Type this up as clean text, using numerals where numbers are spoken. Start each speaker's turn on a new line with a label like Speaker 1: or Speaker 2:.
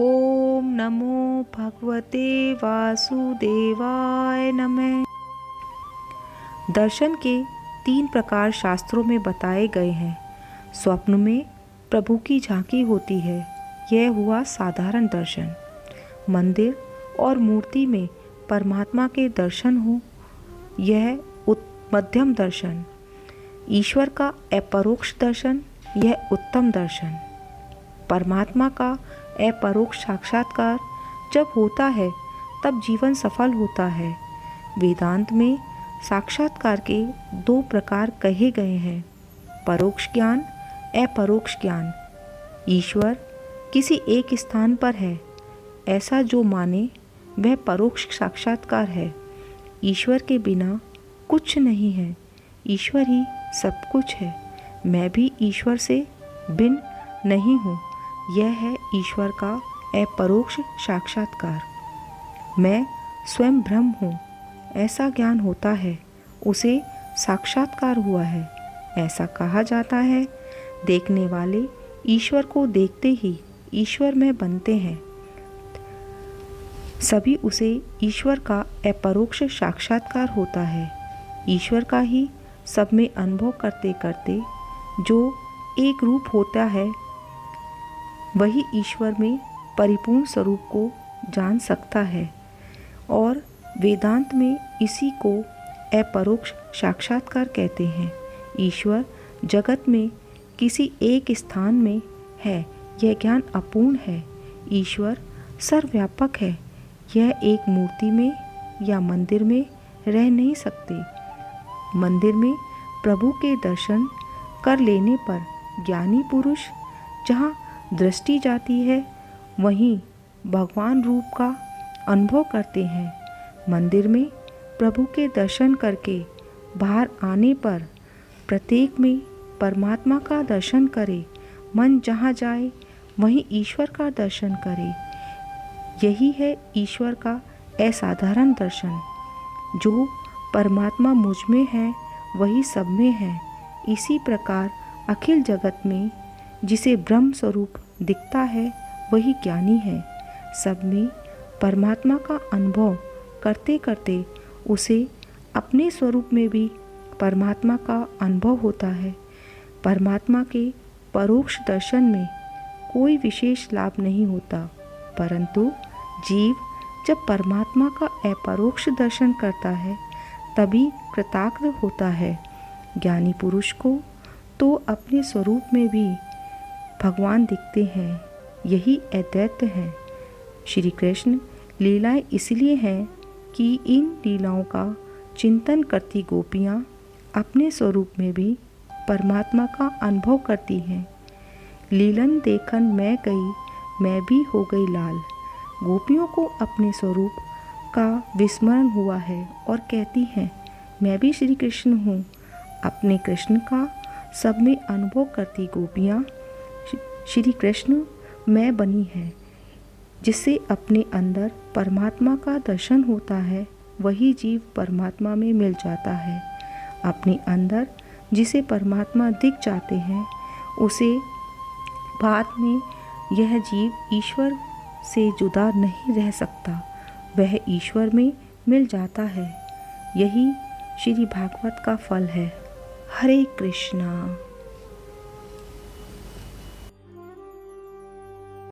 Speaker 1: ओम नमो भगवते वासुदेवाय नमः। दर्शन के 3 प्रकार शास्त्रों में बताए गए हैं। स्वप्न में प्रभु की झांकी होती है, यह हुआ साधारण दर्शन। मंदिर और मूर्ति में परमात्मा के दर्शन हो, यह मध्यम दर्शन। ईश्वर का अपरोक्ष दर्शन, यह उत्तम दर्शन। परमात्मा का अपरोक्ष साक्षात्कार जब होता है तब जीवन सफल होता है। वेदांत में साक्षात्कार के 2 प्रकार कहे गए हैं, परोक्ष ज्ञान, अपरोक्ष ज्ञान। ईश्वर किसी एक स्थान पर है, ऐसा जो माने वह परोक्ष साक्षात्कार है। ईश्वर के बिना कुछ नहीं है, ईश्वर ही सब कुछ है। मैं भी ईश्वर से भिन्न नहीं हूँ, यह है ईश्वर का अपरोक्ष साक्षात्कार। मैं स्वयं ब्रह्म हूँ, ऐसा ज्ञान होता है, उसे साक्षात्कार हुआ है। ऐसा कहा जाता है, देखने वाले ईश्वर को देखते ही ईश्वर में बनते हैं। सभी उसे ईश्वर का अपरोक्ष साक्षात्कार होता है। ईश्वर का ही सब में अनुभव करते करते जो एक रूप होता है, वही ईश्वर में परिपूर्ण स्वरूप को जान सकता है। और वेदांत में इसी को अपरोक्ष साक्षात्कार कहते हैं। ईश्वर जगत में किसी एक स्थान में है, यह ज्ञान अपूर्ण है। ईश्वर सर्वव्यापक है, यह एक मूर्ति में या मंदिर में रह नहीं सकते। मंदिर में प्रभु के दर्शन कर लेने पर ज्ञानी पुरुष जहाँ दृष्टि जाती है, वहीं भगवान रूप का अनुभव करते हैं। मंदिर में प्रभु के दर्शन करके बाहर आने पर प्रत्येक में परमात्मा का दर्शन करे। मन जहाँ जाए वहीं ईश्वर का दर्शन करे। यही है ईश्वर का असाधारण दर्शन। जो परमात्मा मुझ में है वही सब में है। इसी प्रकार अखिल जगत में जिसे ब्रह्म स्वरूप दिखता है वही ज्ञानी है। सब में परमात्मा का अनुभव करते करते उसे अपने स्वरूप में भी परमात्मा का अनुभव होता है। परमात्मा के परोक्ष दर्शन में कोई विशेष लाभ नहीं होता, परंतु जीव जब परमात्मा का अपरोक्ष दर्शन करता है तभी कृतार्थ होता है। ज्ञानी पुरुष को तो अपने स्वरूप में भी भगवान दिखते हैं, यही अद्वैत है। श्री कृष्ण लीलाएं इसलिए हैं कि इन लीलाओं का चिंतन करती गोपियाँ अपने स्वरूप में भी परमात्मा का अनुभव करती हैं। लीलन देखन मैं गई, मैं भी हो गई लाल। गोपियों को अपने स्वरूप का विस्मरण हुआ है और कहती हैं, मैं भी श्री कृष्ण हूँ। अपने कृष्ण का सब में अनुभव करती गोपियाँ श्री कृष्ण मैं बनी है। जिससे अपने अंदर परमात्मा का दर्शन होता है, वही जीव परमात्मा में मिल जाता है। अपने अंदर जिसे परमात्मा दिख जाते हैं, उसे बाद में यह जीव ईश्वर से जुदा नहीं रह सकता, वह ईश्वर में मिल जाता है। यही श्री भागवत का फल है। हरे कृष्णा।